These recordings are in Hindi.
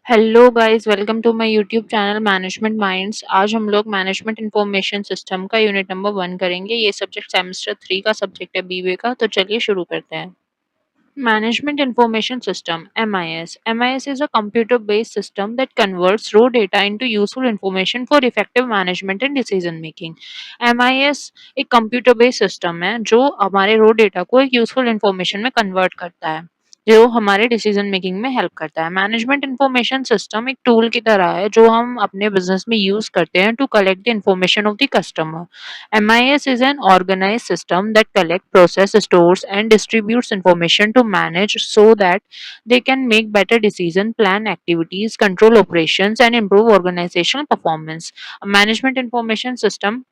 Hello guys, welcome to my YouTube channel management minds. आज हम लोग मैनेजमेंट इंफॉर्मेशन सिस्टम का यूनिट नंबर 1 करेंगे। ये सब्जेक्ट सेमेस्टर 3 का सब्जेक्ट है बीबीए का। तो चलिए शुरू करते हैं। Management Information System (MIS). MIS is a computer-based system that converts raw data into useful information for effective management and decision making. MIS एक कंप्यूटर बेस्ड सिस्टम है जो हमारे रो डेटा को एक यूजफुल इंफॉर्मेशन में कन्वर्ट करता है, जो हमारे डिसीजन मेकिंग में हेल्प करता है। मैनेजमेंट इंफॉर्मेशन सिस्टम एक टूल की तरह है जो हम अपने बिजनेस में यूज करते हैं to collect the information of the customer. MIS is an organized system that collects, processes, stores, and distributes information to manage so that they can make better decisions, plan activities, control operations, and improve organizational performance. A management information system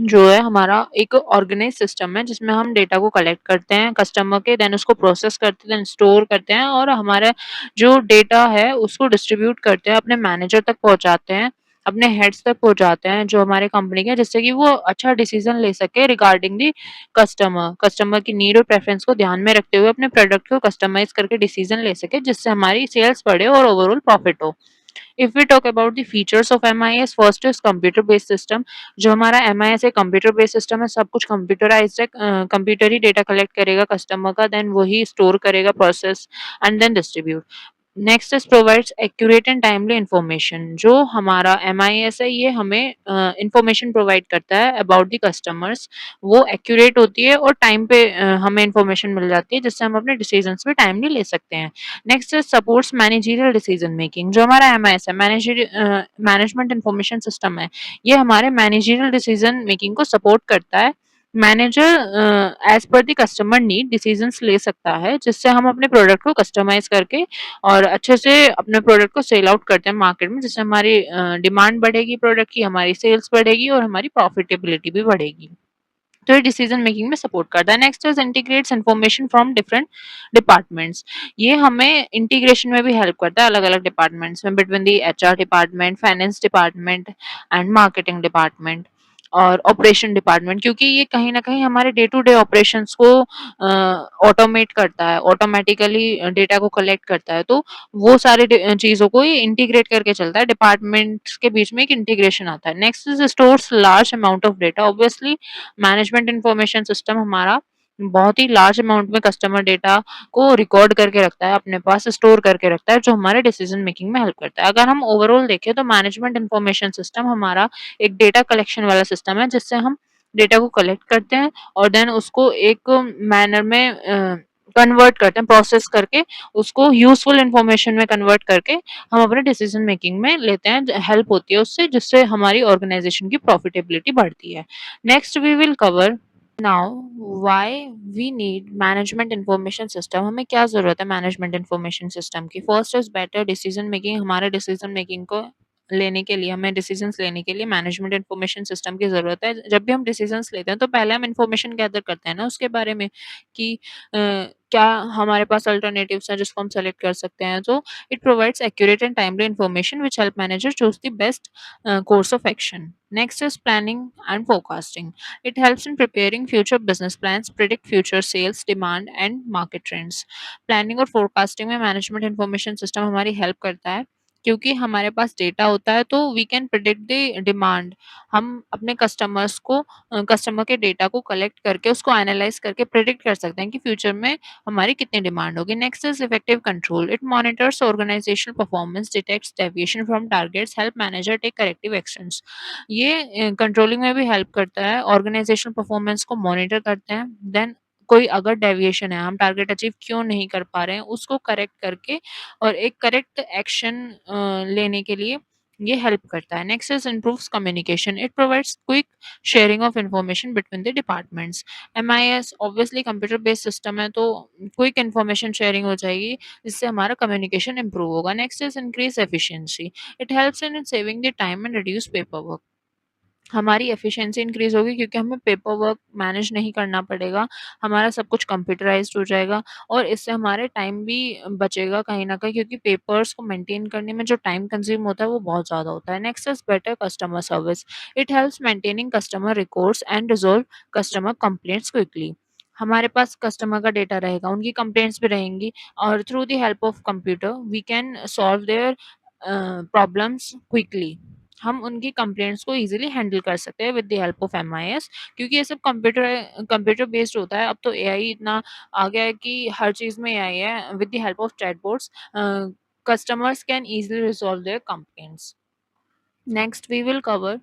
जो है हमारा एक ऑर्गेनाइज सिस्टम है जिसमें हम डेटा को कलेक्ट करते हैं कस्टमर के, देन उसको प्रोसेस करते हैं, देन स्टोर करते हैं और हमारा जो डेटा है उसको डिस्ट्रीब्यूट करते हैं, अपने मैनेजर तक पहुंचाते हैं, अपने हेड्स तक पहुंचाते हैं जो हमारे कंपनी के, जिससे कि वो अच्छा डिसीजन ले सके रिगार्डिंग दी कस्टमर की नीड और प्रेफरेंस को ध्यान में रखते हुए अपने प्रोडक्ट को कस्टमाइज करके डिसीजन ले सके, जिससे हमारी सेल्स बढ़े और ओवरऑल प्रॉफिट हो। If we talk about the features of MIS, first is computer based system. जो हमारा MIS है कंप्यूटर बेस्ड सिस्टम है, सब कुछ कंप्यूटराइज्ड है। कंप्यूटर ही डेटा कलेक्ट करेगा कस्टमर का, देन वही स्टोर करेगा, process and then distribute. Next is provides accurate and timely information. जो हमारा MIS है ये हमें इंफॉर्मेशन प्रोवाइड करता है अबाउट द कस्टमर्स। वो एक्यूरेट होती है और टाइम पे हमें इंफॉर्मेशन मिल जाती है, जिससे हम अपने डिसीजंस भी टाइमली ले सकते हैं। Next is supports managerial decision making. जो हमारा MIS है मैनेजमेंट इंफॉर्मेशन सिस्टम है, ये हमारे मैनेजरियल डिसीजन मेकिंग को सपोर्ट करता है। Manager as per the customer need decisions ले सकता है, जिससे हम अपने प्रोडक्ट को कस्टमाइज करके और अच्छे से अपने प्रोडक्ट को सेल आउट करते हैं मार्केट में, जिससे हमारी डिमांड बढ़ेगी प्रोडक्ट की, हमारी सेल्स बढ़ेगी और हमारी प्रॉफिटेबिलिटी भी बढ़ेगी। तो ये डिसीजन मेकिंग में सपोर्ट करता है। Next is integrates information from different departments. ये हमें इंटीग्रेशन में भी हेल्प करता है अलग अलग डिपार्टमेंट्स में, between the HR department, finance department and marketing department और ऑपरेशन डिपार्टमेंट, क्योंकि ये कहीं ना कहीं हमारे डे टू डे ऑपरेशंस को ऑटोमेट करता है, ऑटोमेटिकली डेटा को कलेक्ट करता है। तो वो सारे चीज़ों को ये इंटीग्रेट करके चलता है, डिपार्टमेंट्स के बीच में एक इंटीग्रेशन आता है। Next is stores large amount of data. Obviously management information system हमारा बहुत ही लार्ज अमाउंट में कस्टमर डेटा को रिकॉर्ड करके रखता है, अपने पास स्टोर करके रखता है, जो हमारे डिसीजन मेकिंग में हेल्प करता है। अगर हम ओवरऑल देखें तो मैनेजमेंट इंफॉर्मेशन सिस्टम हमारा एक डेटा कलेक्शन वाला सिस्टम है, जिससे हम डेटा को कलेक्ट करते हैं और देन उसको एक मैनर में कन्वर्ट करते हैं, प्रोसेस करके उसको यूजफुल इंफॉर्मेशन में कन्वर्ट करके हम अपने डिसीजन मेकिंग में लेते हैं, हेल्प होती है उससे, जिससे हमारी ऑर्गेनाइजेशन की प्रॉफिटेबिलिटी बढ़ती है। Next we will cover now why we need management information system. हमें क्या ज़रूरत है मैनेजमेंट इंफॉर्मेशन सिस्टम की? First is better decision making. हमारे डिसीजन मेकिंग को लेने के लिए, हमें डिसीजंस लेने के लिए मैनेजमेंट इंफॉर्मेशन सिस्टम की ज़रूरत है। जब भी हम डिसीजंस लेते हैं तो पहले हम इंफॉर्मेशन गैदर करते हैं ना उसके बारे में कि क्या हमारे पास अल्टरनेटिव्स हैं जिसको हम सेलेक्ट कर सकते हैं। तो it provides accurate and timely information which help manager choose the best course of action. Next is planning and forecasting. It helps in preparing future business plans, predict future sales, demand and market trends. Planning और forecasting में management information system हमारी help करता है, क्योंकि हमारे पास डेटा होता है तो we can predict the demand. हम अपने कस्टमर के डेटा को कलेक्ट करके उसको एनालाइज करके प्रिडिक्ट कर सकते हैं कि फ्यूचर में हमारी कितनी डिमांड होगी। Next is effective control. It monitors organisational performance, detects deviation from targets, help manager take corrective actions. ये कंट्रोलिंग में भी हेल्प करता है, ऑर्गेनाइजेशनल परफॉर्मेंस को मॉनिटर करते हैं, देन कोई अगर डेविएशन है, हम टारगेट अचीव क्यों नहीं कर पा रहे हैं, उसको करेक्ट करके और एक करेक्ट एक्शन लेने के लिए ये हेल्प करता है। Next is improves communication. It provides quick sharing of information between the departments. MIS obviously computer based system है, तो क्विक इंफॉर्मेशन शेयरिंग हो जाएगी, जिससे हमारा कम्युनिकेशन इंप्रूव होगा। Next is increase efficiency. It helps in saving the time and reduce paper work. हमारी एफिशिएंसी इंक्रीज होगी क्योंकि हमें पेपर वर्क मैनेज नहीं करना पड़ेगा, हमारा सब कुछ कंप्यूटराइज्ड हो जाएगा और इससे हमारे टाइम भी बचेगा कहीं न कहीं, क्योंकि पेपर्स को मेंटेन करने में जो टाइम कंज्यूम होता है वो बहुत ज़्यादा होता है। Next is better customer service. It helps maintaining customer records and resolve customer complaints quickly. हमारे पास कस्टमर का डेटा रहेगा, उनकी कंप्लेंट्स भी रहेंगी और through the help of computer we can solve their problems quickly. हम उनकी कंप्लेंट्स को ईज़िली हैंडल कर सकते हैं with the help of MIS, क्योंकि ये सब कंप्यूटर बेस्ड होता है। अब तो एआई इतना आ गया है कि हर चीज़ में एआई है। With the help of chatbots customers can easily resolve their complaints. Next, we will cover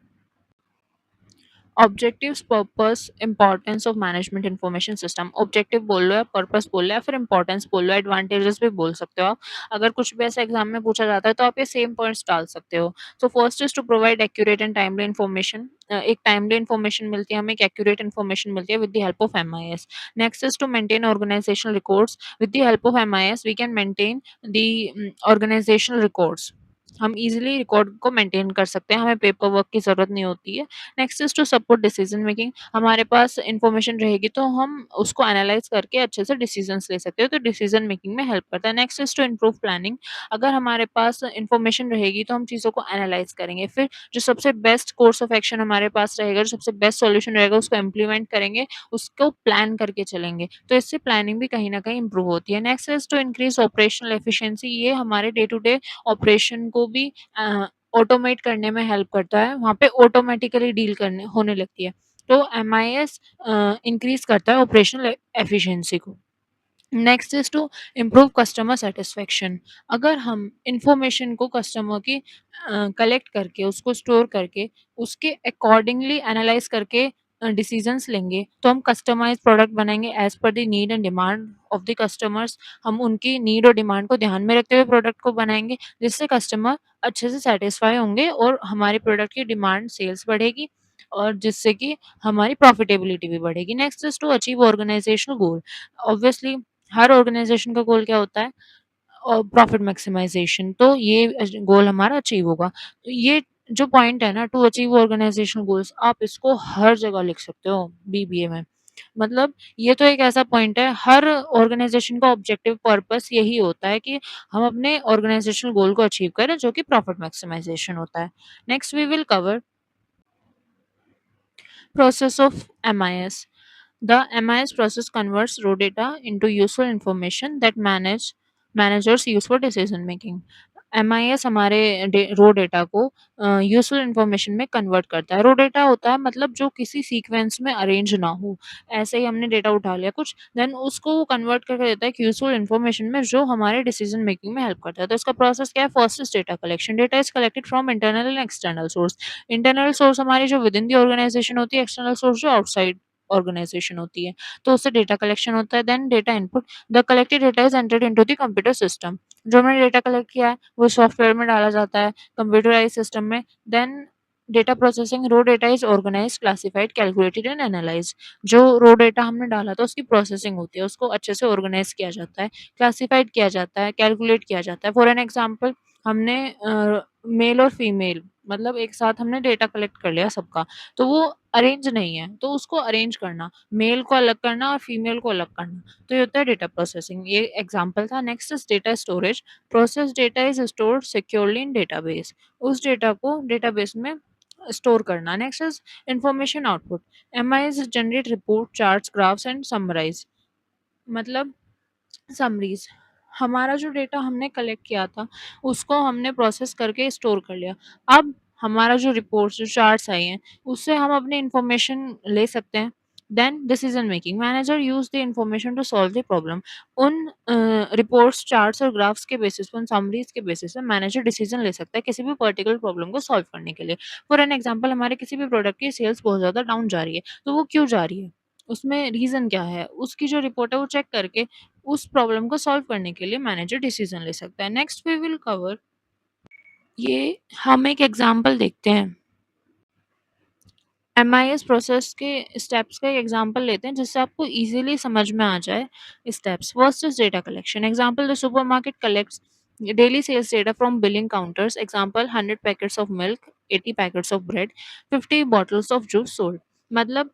objectives, purpose, importance of management information system. Objective बोल लो या पर्पस बोल लो या फिर इंपॉर्टेंस बोल लो, एडवांटेजेस भी बोल सकते हो आप। अगर कुछ भी ऐसा एग्जाम में पूछा जाता है तो आप ये सेम पॉइंट्स डाल सकते हो। So first is to provide accurate and timely information. एक टाइमली इन्फॉर्मेशन मिलती है हमें, एक एक्यूरेट इन्फॉर्मेशन मिलती है with the help of MIS. Next is to maintain organisational records. With the help of MIS we can maintain the organisational records. हम इजीली रिकॉर्ड को मेंटेन कर सकते हैं, हमें पेपर वर्क की ज़रूरत नहीं होती है। Next is to support decision making. हमारे पास इन्फॉर्मेशन रहेगी तो हम उसको एनालाइज़ करके अच्छे से डिसीजंस ले सकते हो, तो डिसीजन मेकिंग में हेल्प करता है। Next is to improve planning. अगर हमारे पास इन्फॉर्मेशन रहेगी तो हम चीज़ों को एनालाइज़ करेंगे, फिर जो सबसे बेस्ट कोर्स ऑफ एक्शन हमारे पास रहेगा, जो सबसे बेस्ट सॉल्यूशन रहेगा उसको इम्प्लीमेंट करेंगे, उसको प्लान करके चलेंगे। तो इससे प्लानिंग भी कहीं न कहीं इम्प्रूव होती है। Next is to increase operational efficiency. ये हमारे डे टू डे ऑपरेशन को भी ऑटोमेट करने में हेल्प करता है, वहाँ पे ऑटोमेटिकली डील करने होने लगती है। तो एमआईएस इंक्रीज़ करता है ऑपरेशनल एफिशिएंसी को। Next is to improve customer satisfaction. अगर हम इन्फॉर्मेशन को कस्टमर की कलेक्ट करके, उसको स्टोर करके, उसके अकॉर्डिंगली एनालाइज़ करके डिसीजंस लेंगे, तो हम कस्टमाइज़्ड प्रोडक्ट बनाएँगे as per the need and demand of the customers. हम उनकी नीड और डिमांड को ध्यान में रखते हुए प्रोडक्ट को बनाएँगे, जिससे कस्टमर अच्छे से सैटिस्फाई होंगे और हमारे प्रोडक्ट की डिमांड, सेल्स बढ़ेगी और जिससे कि हमारी प्रॉफिटेबिलिटी भी बढ़ेगी। Next is to achieve organisational goal. Obviously हर ऑर्गेनाइजेशन का गोल क्या होता है? Profit maximisation. तो ये गोल हमारा अचीव होगा। तो ये जो पॉइंट है ना, टू अचीव ऑर्गेनाइजेशनल गोल्स, आप इसको हर जगह लिख सकते हो बीबीए में। मतलब ये तो एक ऐसा पॉइंट है, हर ऑर्गेनाइजेशन का ऑब्जेक्टिव पर्पस यही होता है कि हम अपने ऑर्गेनाइजेशनल गोल को अचीव करें, जो कि प्रॉफिट मैक्सिमाइजेशन होता है। Next we will cover process of MIS. The MIS process converts raw data into useful information that managers use for decision making. MIS हमारे रो डेटा को यूजफुल इंफॉर्मेशन में कन्वर्ट करता है। रो डेटा होता है मतलब जो किसी सीक्वेंस में अरेंज ना हो। ऐसे ही हमने डेटा उठा लिया कुछ, देन उसको वो कन्वर्ट करके देता है एक यूजफुल इंफॉर्मेशन में, जो हमारे डिसीजन मेकिंग में हेल्प करता है। तो इसका प्रोसेस क्या है? First is data collection. Data is collected from internal and external source. Internal source हमारी जो विद इन दी ऑर्गेनाइजेशन होती है, एक्सटर्नल सोर्स जो आउटसाइड ऑर्गेनाइजेशन होती है। तो उससे डेटा कलेक्शन होता है। Then data input. The collected data is entered into the computer system. जो हमने डेटा कलेक्ट किया है वो सॉफ्टवेयर में डाला जाता है, कंप्यूटराइज्ड सिस्टम में। Then data processing. Raw data is organised, classified, calculated and analysed. जो रो डेटा हमने डाला था उसकी प्रोसेसिंग होती है, उसको अच्छे से ऑर्गेनाइज किया जाता है, क्लासिफाइड किया जाता है, कैलकुलेट किया जाता है। फॉर एन एग्जांपल, हमने मेल और फीमेल मतलब एक साथ हमने डेटा कलेक्ट कर लिया सबका, तो वो अरेंज नहीं है, तो उसको अरेंज करना, मेल को अलग करना और फीमेल को अलग करना, तो ये होता है डेटा प्रोसेसिंग। ये एग्जांपल था। Next is data storage. Process data is stored securely in database. उस डेटा को डेटाबेस में स्टोर करना। Next is information output. MIS generate report, charts, graphs and summarise. मतलब समरीज। हमारा जो डेटा हमने कलेक्ट किया था उसको हमने प्रोसेस करके स्टोर कर लिया। अब हमारा जो रिपोर्ट्स, जो चार्ट्स आई हैं, उससे हम अपनी इंफॉर्मेशन ले सकते हैं। Then decision making. Manager use the information to solve the problem. उन रिपोर्ट्स, चार्ट्स और ग्राफ्स के बेसिस पे, उन समरीज के बेसिस पे मैनेजर डिसीजन ले सकता है किसी भी पर्टिकुलर प्रॉब्लम को सॉल्व करने के लिए। फॉर एन एग्जांपल, हमारे किसी भी प्रोडक्ट की सेल्स बहुत ज़्यादा डाउन जा रही है, तो वो क्यों जा रही है? उसमें रीज़न क्या है? उसकी जो रिपोर्ट है वो चेक करके उस प्रॉब्लम को सॉल्व करने के लिए मैनेजर डिसीजन ले सकता है। नेक्स्ट वी विल कवर, ये हम एक एग्जांपल देखते हैं। एमआईएस प्रोसेस के स्टेप्स का एक एग्जांपल लेते हैं जिससे आपको इजीली समझ में आ जाए steps. First is data collection. Example, the supermarket collects daily sales data from billing counters. Example, 100 packets of milk, 80 packets of bread, 50 bottles of juice sold. मतलब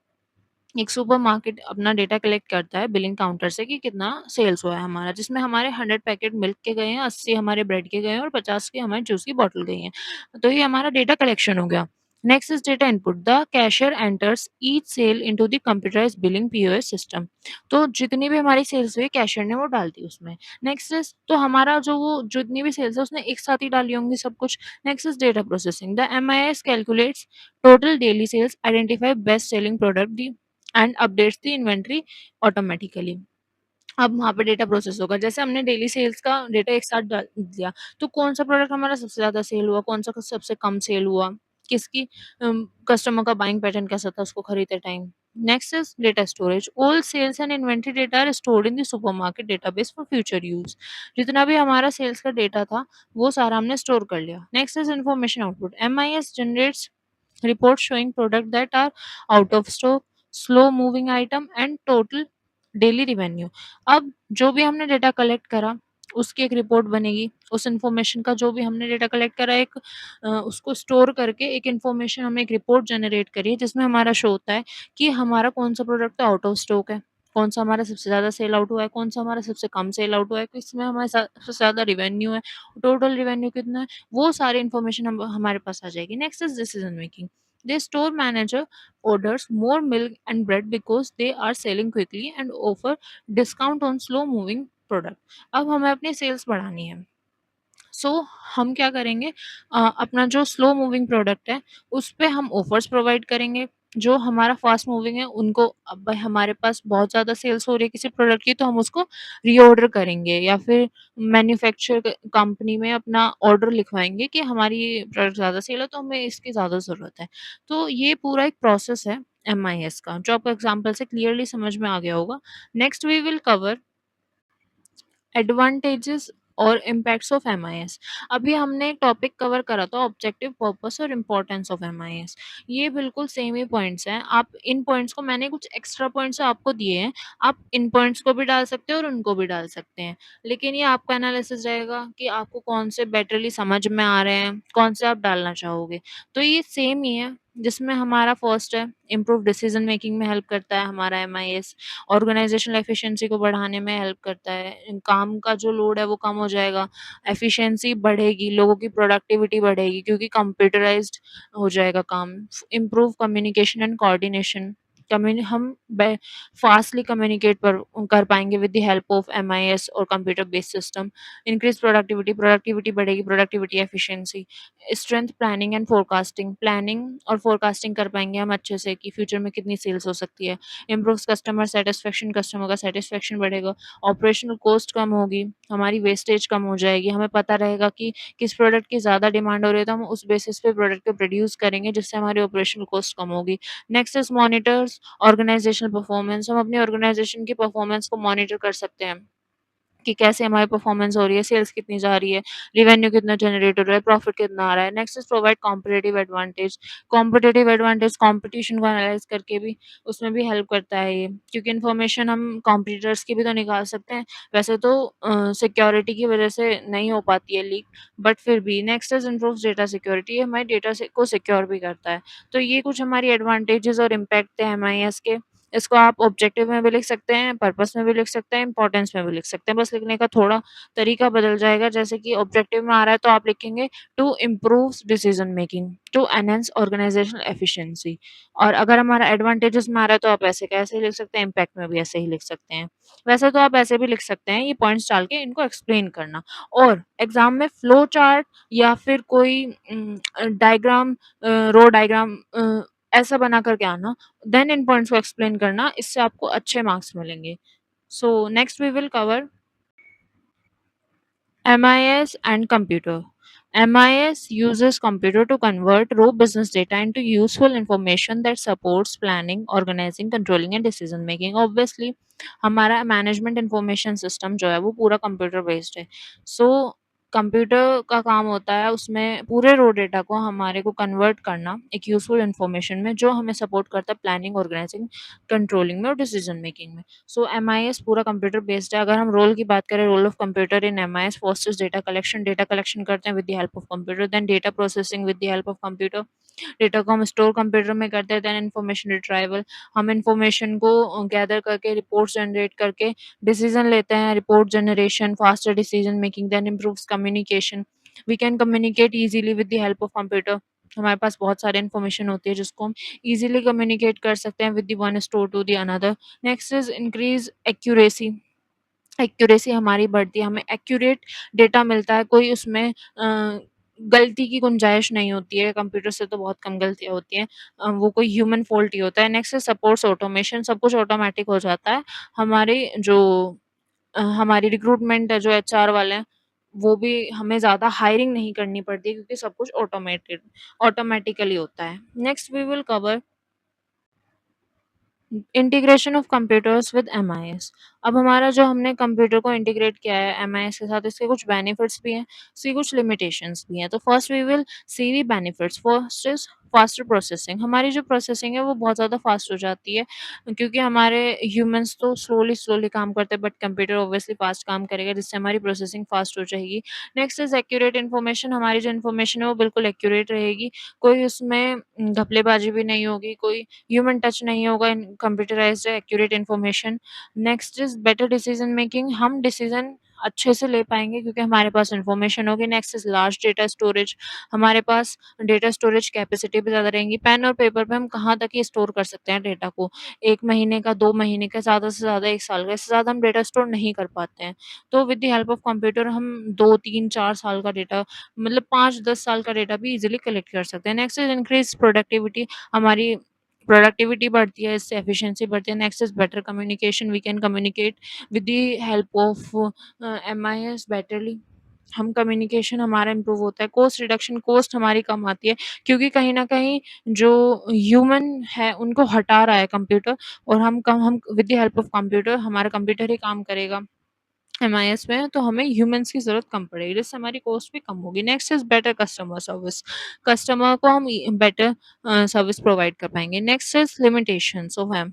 एक सुपरमार्केट अपना डेटा कलेक्ट करता है बिलिंग काउंटर से कि कितना सेल्स हुआ है हमारा, जिसमें हमारे 100 पैकेट मिल्क के गए हैं, 80 हमारे ब्रेड के गए हैं और 50 की हमारे जूस की बॉटल गई हैं। तो ये हमारा डेटा कलेक्शन हो गया। Next is data input. The cashier enters each sale into the computerized billing POS system. तो जितनी भी हमारी सेल्स हुई कैशियर ने वो डाल दी उसमें। नेक्स्ट इज तो हमारा जो वो जितनी भी सेल्स है उसने एक साथ ही डाली होंगी सब कुछ। Next is data processing. The MIS calculates total daily sales, identify best selling product and updates the inventory automatically. अब वहाँ पे डेटा प्रोसेस होगा। जैसे हमने डेली सेल्स का डेटा एक साथ डाल दिया, तो कौन-सा प्रोडक्ट हमारा सबसे ज़्यादा सेल हुआ, कौन-सा सबसे कम सेल हुआ, किसकी कस्टमर का बाइंग पैटर्न कैसा था उसको खरीदते time. Next is data storage. All sales and inventory data are stored in the supermarket database for future use. जितना भी हमारा सेल्स का डेटा था, वो सारा हमने स्टोर कर लिया। Next is information output. MIS generates reports showing product that are out of stock, slow moving item and total daily revenue. अब जो भी हमने डेटा कलेक्ट करा उसकी एक रिपोर्ट बनेगी। उस इन्फॉर्मेशन का जो भी हमने डेटा कलेक्ट करा एक उसको स्टोर करके एक इन्फॉर्मेशन हमें एक रिपोर्ट जनरेट करी है जिसमें हमारा शो होता है कि हमारा कौन सा प्रोडक्ट आउट ऑफ स्टॉक है, कौन सा हमारा सबसे ज़्यादा सेल आउट हुआ है, कौन सा हमारा सबसे कम सेल आउट हुआ है, किसमें हमारे सबसे ज़्यादा रिवेन्यू है, टोटल रिवेन्यू कितना है, वो सारी इन्फॉर्मेशन हमारे पास आ जाएगी। Next is decision making. The store manager orders more milk and bread because they are selling quickly and offer discount on slow moving product। अब हमें अपनी सेल्स बढ़ानी है। हम क्या करेंगे, अपना जो स्लो मूविंग प्रोडक्ट है उस पे हम ऑफर्स प्रोवाइड करेंगे। जो हमारा फास्ट मूविंग है उनको अब भाई हमारे पास बहुत ज़्यादा सेल्स हो रही है किसी प्रोडक्ट की तो हम उसको रीऑर्डर करेंगे या फिर मैन्युफैक्चर कंपनी में अपना ऑर्डर लिखवाएंगे कि हमारी ये प्रोडक्ट ज़्यादा सेल है तो हमें इसकी ज़्यादा ज़रूरत है। तो ये पूरा एक प्रोसेस है MIS का जो आपको एग्जाम्पल से क्लियरली समझ में आ गया होगा। Next we will cover advantages और इम्पैक्ट्स ऑफ MIS। अभी हमने एक टॉपिक कवर करा था ऑब्जेक्टिव पर्पस और इम्पोर्टेंस ऑफ MIS। ये बिल्कुल सेम ही पॉइंट्स हैं। आप इन पॉइंट्स को मैंने कुछ एक्स्ट्रा पॉइंट्स आपको दिए हैं। आप इन पॉइंट्स को भी डाल सकते हैं और उनको भी डाल सकते हैं। लेकिन ये आपका एनालिसिस रहेगा कि आपको कौन से बेटरली समझ में आ रहे हैं, कौन से आप डालना चाहोगे। तो ये सेम ही है जिसमें हमारा फर्स्ट है इम्प्रूव डिसीजन मेकिंग में हेल्प करता है हमारा MIS। ऑर्गेनाइजेशनल एफिशिएंसी को बढ़ाने में हेल्प करता है। काम का जो लोड है वो कम हो जाएगा, एफिशिएंसी बढ़ेगी, लोगों की प्रोडक्टिविटी बढ़ेगी क्योंकि कंप्यूटराइज्ड हो जाएगा काम। Improve communication and coordination. कम्युनि हम बे फास्टली कम्युनिकेट कर पाएँगे with the help of MIS और computer based system. Increase productivity, productivity बढ़ेगी, productivity efficiency. Strength planning and forecasting. Planning और फोरकास्टिंग कर पाएँगे हम अच्छे से कि फ्यूचर में कितनी सेल्स हो सकती है। Improves customer satisfaction. कस्टमर का सैटिस्फैक्शन बढ़ेगा। ऑपरेशनल कॉस्ट कम होगी, हमारी वेस्टेज कम हो जाएगी। हमें पता रहेगा कि किस प्रोडक्ट की ज़्यादा डिमांड हो रही है तो हम उस बेसिस पे प्रोडक्ट को प्रोड्यूस करेंगे जिससे हमारी ऑपरेशनल कॉस्ट कम होगी। Next is monitors organisational performance. हम अपनी ऑर्गेनाइजेशन की परफॉर्मेंस को मॉनिटर कर सकते हैं कि कैसे हमारी परफॉर्मेंस हो रही है, सेल्स कितनी जा रही है, रेवेन्यू कितना जनरेट हो रहा है, प्रॉफिट कितना आ रहा है। Next is provide competitive advantage. Competitive advantage competition को एनालाइज करके भी उसमें भी हेल्प करता है ये, क्योंकि इन्फॉर्मेशन हम कॉम्पिटिटर्स की भी तो निकाल सकते हैं। वैसे तो सिक्योरिटी की वजह से नहीं हो पाती है लीक, बट फिर भी। Next is improve data security. ये हमारे डेटा से को सिक्योर भी करता है। तो ये कुछ हमारी एडवांटेजेस और इम्पैक्ट थे MIS के। इसको आप ऑब्जेक्टिव में भी लिख सकते हैं, पर्पस में भी लिख सकते हैं, इम्पोर्टेंस में भी लिख सकते हैं। बस लिखने का थोड़ा तरीका बदल जाएगा। जैसे कि ऑब्जेक्टिव में आ रहा है तो आप लिखेंगे to improve decision making, to enhance organisational efficiency. और अगर हमारा एडवांटेजेस में आ रहा है तो आप ऐसे कैसे लिख सकते हैं, इम्पैक्ट में भी ऐसे ही लिख सकते हैं। वैसे तो आप ऐसे भी लिख सकते हैं, ये पॉइंट्स डाल के इनको एक्सप्लेन करना। और एग्जाम में फ्लो चार्ट या फिर कोई डायग्राम, रो डायग्राम ऐसा बना करके आना, देन इन पॉइंट्स को एक्सप्लेन करना, इससे आपको अच्छे मार्क्स मिलेंगे। So next we will cover MIS and computer. MIS uses computer to convert raw business data into useful information that supports planning, organizing, controlling and decision making. Obviously, हमारा मैनेजमेंट इंफॉर्मेशन सिस्टम जो है वो पूरा कंप्यूटर बेस्ड है। सो कंप्यूटर का काम होता है उसमें पूरे रो डेटा को हमारे को कन्वर्ट करना एक यूजफुल इंफॉर्मेशन में, जो हमें सपोर्ट करता है प्लानिंग, ऑर्गेनाइजिंग, कंट्रोलिंग में और डिसीजन मेकिंग में। सो MIS पूरा कंप्यूटर बेस्ड है। अगर हम रोल की बात करें, role of computer in MIS first is data collection करते हैं with the help of computer, then data processing with the help of computer. Data को हम स्टोर कंप्यूटर में करते हैं, देन इन्फॉर्मेशन रिट्राइवल। हम इन्फॉर्मेशन को गैदर करके रिपोर्ट्स जनरेट करके डिसीजन लेते हैं, report generation, faster decision making, then improves communication. We can communicate easily with the help of computer. हमारे पास बहुत सारे इन्फॉर्मेशन होती है जिसको हम ईज़िली कम्युनिकेट कर सकते हैं with the one store to the another. Next is increase accuracy. Accuracy हमारी बढ़ती है, हमें एक्यूरेट डेटा मिलता है, कोई उसमें गलती की गुंजाइश नहीं होती है, कंप्यूटर से तो बहुत कम गलतियाँ होती हैं। वो कोई ह्यूमन फ़ॉल्ट ही होता है। नेक्स्ट है सपोर्ट्स ऑटोमेशन, सब कुछ ऑटोमैटिक हो जाता है। हमारे जो हमारी रिक्रूटमेंट है, जो एचआर वाले हैं, वो भी हमें ज़्यादा हायरिंग नहीं करनी पड़ती क्योंकि सब कुछ ऑटोमैटिकली होता है। Next we will cover integration of computers with MIS. अब हमारा जो हमने कंप्यूटर को इंटीग्रेट किया है एमआईएस के साथ, इसके कुछ बेनिफिट्स भी हैं, इसकी कुछ लिमिटेशंस भी हैं। तो first we will see the benefits. First is faster processing. हमारी जो प्रोसेसिंग है वो बहुत ज़्यादा फास्ट हो जाती है क्योंकि हमारे ह्यूमंस तो स्लोली स्लोली काम करते हैं, बट कंप्यूटर ऑब्वियसली फास्ट काम करेगा, जिससे हमारी प्रोसेसिंग फास्ट हो जाएगी। Next is accurate information. हमारी जो इन्फॉर्मेशन है वो बिल्कुल एक्यूरेट रहेगी, कोई उसमें घपलेबाजी भी नहीं होगी, कोई ह्यूमन टच नहीं होगा in computerised accurate information. Next is better decision making. हम डिसीजन अच्छे से ले पाएंगे क्योंकि हमारे पास इन्फॉर्मेशन होगी। Next is large data storage. हमारे पास डेटा स्टोरेज कैपेसिटी भी ज़्यादा रहेंगी। पेन और पेपर पे हम कहाँ तक ही स्टोर कर सकते हैं डेटा को, 1 महीने का, 2 महीने का, ज़्यादा से ज़्यादा 1 साल का, इससे ज़्यादा हम डेटा स्टोर नहीं कर पाते हैं। तो with the help of computer हम 2, 3, 4 साल का डेटा, मतलब 5, 10 साल का डेटा भी इजीली कलेक्ट कर सकते हैं। Next is increase productivity. हमारी प्रोडक्टिविटी बढ़ती है, इससे एफिशिएंसी बढ़ती है। Next is better communication. We can communicate with the help of MIS betterly. हम कम्युनिकेशन हमारा इम्प्रूव होता है। कॉस्ट रिडक्शन, कॉस्ट हमारी कम आती है क्योंकि कहीं न कहीं जो ह्यूमन है उनको हटा रहा है कंप्यूटर, और हम with the help of computer, हमारा कंप्यूटर ही काम करेगा एमआईएस में, तो हमें ह्यूमन्स की ज़रूरत कम पड़ेगी, जिससे हमारी कॉस्ट भी कम होगी। Next is better customer service. Customer को हम बेटर सर्विस प्रोवाइड कर पाएँगे। Next is limitations of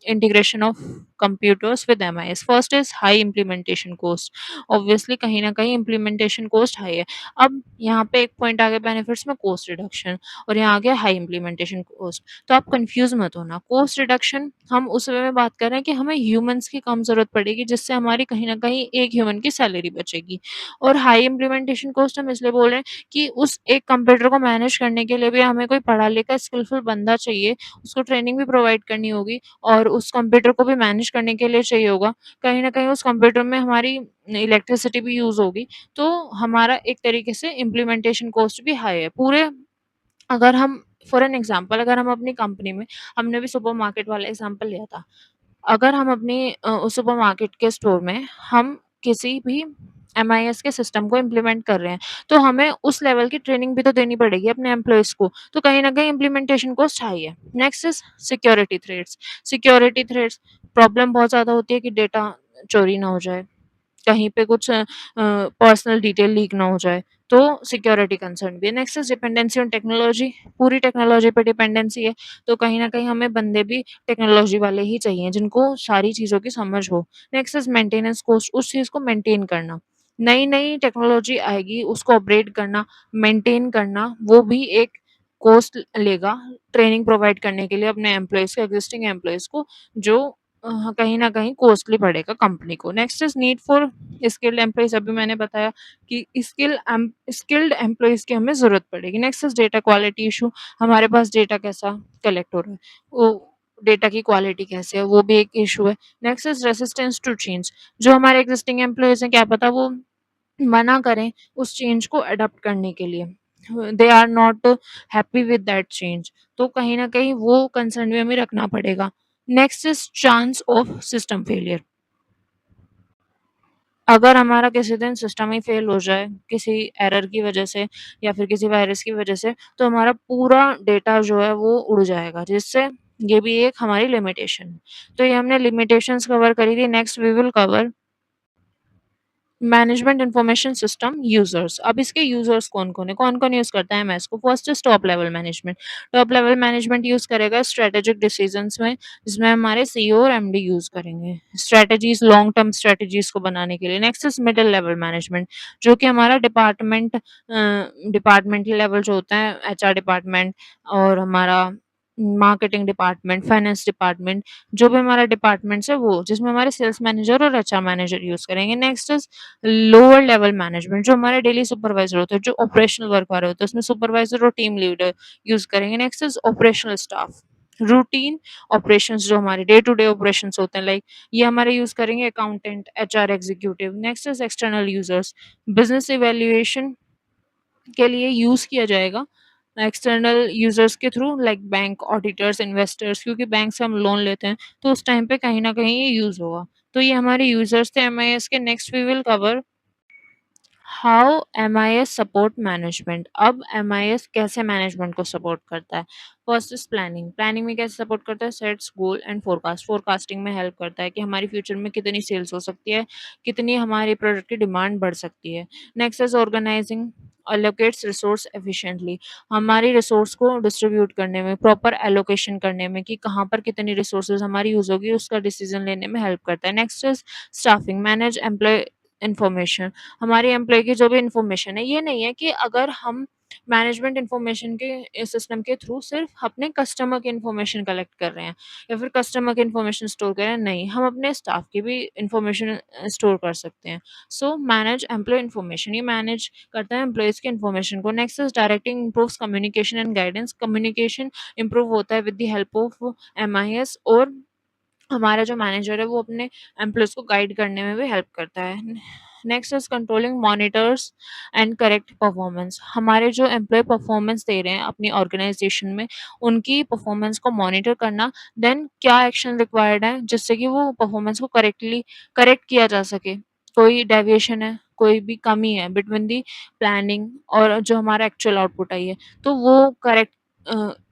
integration of computers with MIS. First is high implementation cost. Obviously कहीं न कहीं इम्प्लीमेंटेशन कॉस्ट हाई है। अब यहाँ पे एक पॉइंट आ गया बेनिफिट्स में, कॉस्ट रिडक्शन, और यहाँ आ गया हाई इम्प्लीमेंटेशन कॉस्ट। तो आप कन्फ्यूज़ मत होना। कॉस्ट रिडक्शन हम उस वे में बात कर रहे हैं कि हमें ह्यूमन्स की कम ज़रूरत पड़ेगी, जिससे हमारी कहीं न कहीं एक ह्यूमन की सैलरी बचेगी। और हाई इम्प्लीमेंटेशन कॉस्ट हम इसलिए बोल रहे हैं कि उस एक कंप्यूटर को मैनेज करने के लिए भी हमें कोई पढ़ा-लिखा स्किलफुल बंदा चाहिए, उसको ट्रेनिंग भी प्रोवाइड करनी होगी, और उस कंप्यूटर को भी मैनेज करने के लिए चाहिए होगा। कहीं न कहीं उस कंप्यूटर में हमारी इलेक्ट्रिसिटी भी यूज़ होगी, तो हमारा एक तरीके से इम्प्लीमेंटेशन कॉस्ट भी हाई है। पूरे अगर हम फॉर एन एग्ज़ाम्पल, अगर हम अपनी कंपनी में, हमने भी सुपरमार्केट वाला एग्ज़ाम्पल लिया था। अगर हम अपनी उस सुपरमार्केट के स्टोर में हम किसी भी एमआईएस के सिस्टम को इम्प्लीमेंट कर रहे हैं, तो हमें उस लेवल की ट्रेनिंग भी तो देनी पड़ेगी अपने एम्प्लॉइज़ को, तो कहीं न कहीं इम्प्लीमेंटेशन कॉस्ट हाई है। Next is security threats. Security threats, problem बहुत ज़्यादा होती है कि डेटा चोरी ना हो जाए, कहीं पे कुछ पर्सनल डिटेल लीक ना हो जाए, तो सिक्योरिटी कंसर्न भी है। Next is dependency on technology. पूरी टेक्नोलॉजी पे डिपेंडेंसी है, तो कहीं न कहीं हमें बंदे भी टेक्नोलॉजी वाले ही चाहिए, जिनको सारी चीज़ों की समझ हो। नेक्स्ट इज़ मेंटेनेंस कॉस्ट, उस चीज़ को मेंटेन करना। नई-नई टेक्नोलॉजी आएगी, उसको अपग्रेड करना, मेंटेन करना, वो भी एक कॉस्ट लेगा, ट्रेनिंग प्रोवाइड करने के लिए अपने एम्प्लॉइज़ को, एक्जिस्टिंग एम्प्लॉइज़ को, जो कहीं न कहीं कॉस्टली पड़ेगा कंपनी को। Next is need for skilled employees. अभी मैंने बताया कि स्किल्ड एम्प्लॉइज़ की हमें ज़रूरत पड़ेगी। Next is data quality issue. हमारे पास डेटा कैसा कलेक्ट हो रहा है, वो डेटा की क्वालिटी कैसे है, वो भी एक इश्यू है। Next is resistance to change. जो हमारे एक्जिस्टिंग एम्प्लॉइज़ हैं, क्या पता वो मना करें उस चेंज को अडॉप्ट करने के लिए। They are not happy with that change, तो कहीं न कहीं वो कंसर्न भी हमें रखना पड़ेगा। Next is chance of system failure. अगर हमारा किसी दिन सिस्टम ही फेल हो जाए, किसी एरर की वजह से या फिर किसी वायरस की वजह से, तो हमारा पूरा डेटा जो है वो उड़ जाएगा, जिससे ये भी एक हमारी लिमिटेशन है। तो ये हमने लिमिटेशंस कवर करी थी। Next we will cover management information system users. अब इसके यूजर्स कौन-कौन है? कौन-कौन यूज़ करता है एमएस को? First is top level management. Top level management use करेगा स्ट्रैटेजिक डिसीजंस में, जिसमें हमारे सीईओ और एमडी यूज़ करेंगे स्ट्रैटेजीज़, लॉन्ग टर्म स्ट्रैटेजीज़ को बनाने के लिए। Next is middle level management, जो कि हमारा डिपार्टमेंटल लेवल जो होता है, एचआर डिपार्टमेंट और हमारा मार्केटिंग डिपार्टमेंट, फाइनेंस डिपार्टमेंट, जो भी हमारा डिपार्टमेंट्स है वो, जिसमें हमारे सेल्स मैनेजर और एचआर मैनेजर यूज़ करेंगे। Next is lower level management, जो हमारे डेली सुपरवाइज़र होते हैं, जो ऑपरेशनल वर्क वाले होते हैं, उसमें सुपरवाइज़र और टीम लीडर यूज़ करेंगे। Next is operational staff, routine operations, जो हमारे डे टू डे ऑपरेशंस होते हैं, लाइक ये हमारे यूज़ करेंगे accountant, HR executive. Next is external users, business evaluation के लिए यूज़ किया जाएगा एक्सटर्नल यूज़र्स के through, like bank, auditors, investors, क्योंकि बैंक से हम लोन लेते हैं तो उस टाइम पे कहीं न कहीं ये यूज़ होगा। तो ये हमारे यूज़र्स थे एमआईएस के। Next we will cover how MIS support management. अब एमआईएस कैसे मैनेजमेंट को सपोर्ट करता है। फर्स्ट इज प्लानिंग, प्लानिंग में कैसे सपोर्ट करता है, sets goal and forecast, forecasting में हेल्प करता है कि हमारी फ्यूचर में कितनी सेल्स हो सकती है, कितनी हमारे प्रोडक्ट की डिमांड बढ़ सकती है। Next is organising, allocates resource efficiently, हमारी रिसोर्स को डिस्ट्रीब्यूट करने में, प्रॉपर एलोकेशन करने में कि कहाँ पर कितनी रिसोर्सेज हमारी यूज होगी, उसका डिसीजन लेने में हेल्प करता है। Next is staffing, manage employ information, हमारी एम्प्लॉय की जो भी इन्फॉर्मेशन है, ये नहीं है कि अगर हम मैनेजमेंट इन्फॉर्मेशन के सिस्टम के थ्रू सिर्फ अपने कस्टमर की इन्फॉर्मेशन कलेक्ट कर रहे हैं या फिर कस्टमर की इन्फॉर्मेशन स्टोर कर रहे हैं, नहीं, हम अपने स्टाफ की भी इन्फॉर्मेशन स्टोर कर सकते हैं। सो मैनेज एम्प्लॉय इन्फॉर्मेशन, ये मैनेज करता है एम्प्लॉयज़ की इन्फॉर्मेशन को। Next is directing improves communication and guidance, communication improve होता है with the help of MIS, और हमारा जो मैनेजर है वो अपने एम्प्लॉयज़ को गाइड करने में भी हेल्प करता है। Next is controlling monitors and correct performance, हमारे जो एम्प्लॉय परफॉर्मेंस दे रहे हैं अपनी ऑर्गेनाइजेशन में, उनकी परफॉर्मेंस को मॉनिटर करना, देन क्या एक्शन रिक्वायर्ड है जिससे कि वो परफॉर्मेंस को करेक्ट किया जा सके। कोई डेविएशन है, कोई भी कमी है बिटवीन दी प्लानिंग और जो हमारा एक्चुअल आउटपुट आई है, तो वो करेक्ट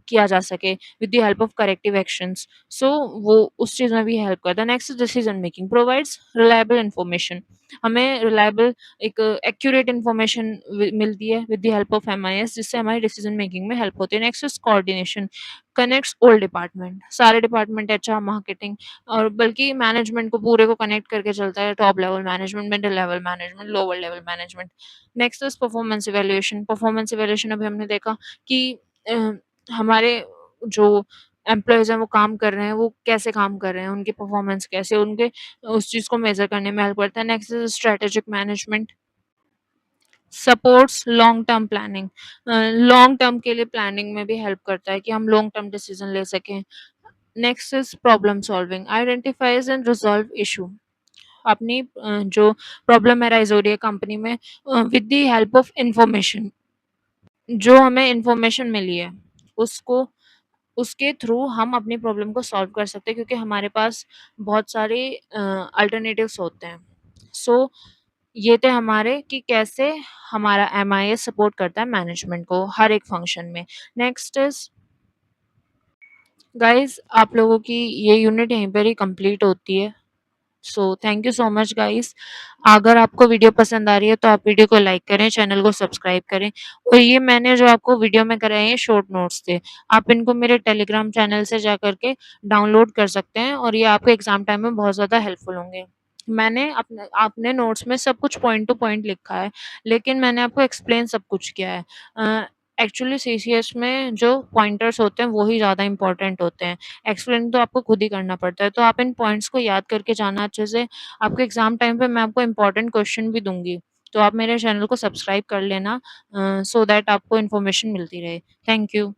किया जा सके with the help of corrective actions. So वो उस चीज़ में भी हेल्प करता है। Next decision making, provides reliable information, हमें रिलायबल एक एक्यूरेट इन्फॉर्मेशन मिलती है with the help of MIS, जिससे हमारी डिसीजन मेकिंग में हेल्प होती है। Next is coordination, connects all department, सारे डिपार्टमेंट, एचआर, मार्केटिंग, और बल्कि मैनेजमेंट को पूरे को कनेक्ट करके चलता है, top level management, middle level management, lower level management. Next is performance evaluation, performance evaluation अभी हमने देखा कि अ, हमारे जो एम्प्लॉइज़ हैं वो काम कर रहे हैं, वो कैसे काम कर रहे हैं, उनकी परफॉर्मेंस कैसे, उनके उस चीज़ को मेज़र करने में हेल्प करता है। Next is strategic management, supports long term planning, long term के लिए प्लानिंग में भी हेल्प करता है कि हम लॉन्ग टर्म डिसीजन ले सकें। Next is problem solving, identifies and resolve issue, अपनी जो प्रॉब्लम अराइज़ हो रही है कंपनी में, with the help of information, जो हमें इन्फॉर्मेशन मिली है, उसको उसके थ्रू हम अपनी प्रॉब्लम को सॉल्व कर सकते हैं, क्योंकि हमारे पास बहुत सारे अल्टरनेटिव्स होते हैं। सो ये थे हमारे कि कैसे हमारा एमआईएस सपोर्ट करता है मैनेजमेंट को हर एक फंक्शन में। नेक्स्ट इज़ गाइज़, आप लोगों की ये यूनिट यहीं पर ही कंप्लीट होती है। So thank you so much guys. अगर आपको वीडियो पसंद आ रही है तो आप वीडियो को लाइक करें, चैनल को सब्सक्राइब करें, और ये मैंने जो आपको वीडियो में कराए हैं शॉर्ट नोट्स थे, आप इनको मेरे टेलीग्राम चैनल से जा करके डाउनलोड कर सकते हैं और ये आपको एग्जाम टाइम में बहुत ज़्यादा हेल्पफुल होंगे। मैंने अपने अपने नोट्स में सब कुछ पॉइंट टू पॉइंट लिखा है, लेकिन मैंने आपको एक्सप्लेन सब कुछ किया है। एक्चुअली सीसीएस में जो पॉइंटर्स होते हैं वो ही ज़्यादा इंपॉर्टेंट होते हैं, एक्सप्लेन तो आपको खुद ही करना पड़ता है। तो आप इन पॉइंट्स को याद करके जाना अच्छे से, आपके एग्ज़ाम टाइम पे मैं आपको इम्पोर्टेंट क्वेश्चन भी दूँगी। तो आप मेरे चैनल को सब्सक्राइब कर लेना, सो दैट आपको इन्फॉर्मेशन मिलती रहे। Thank you.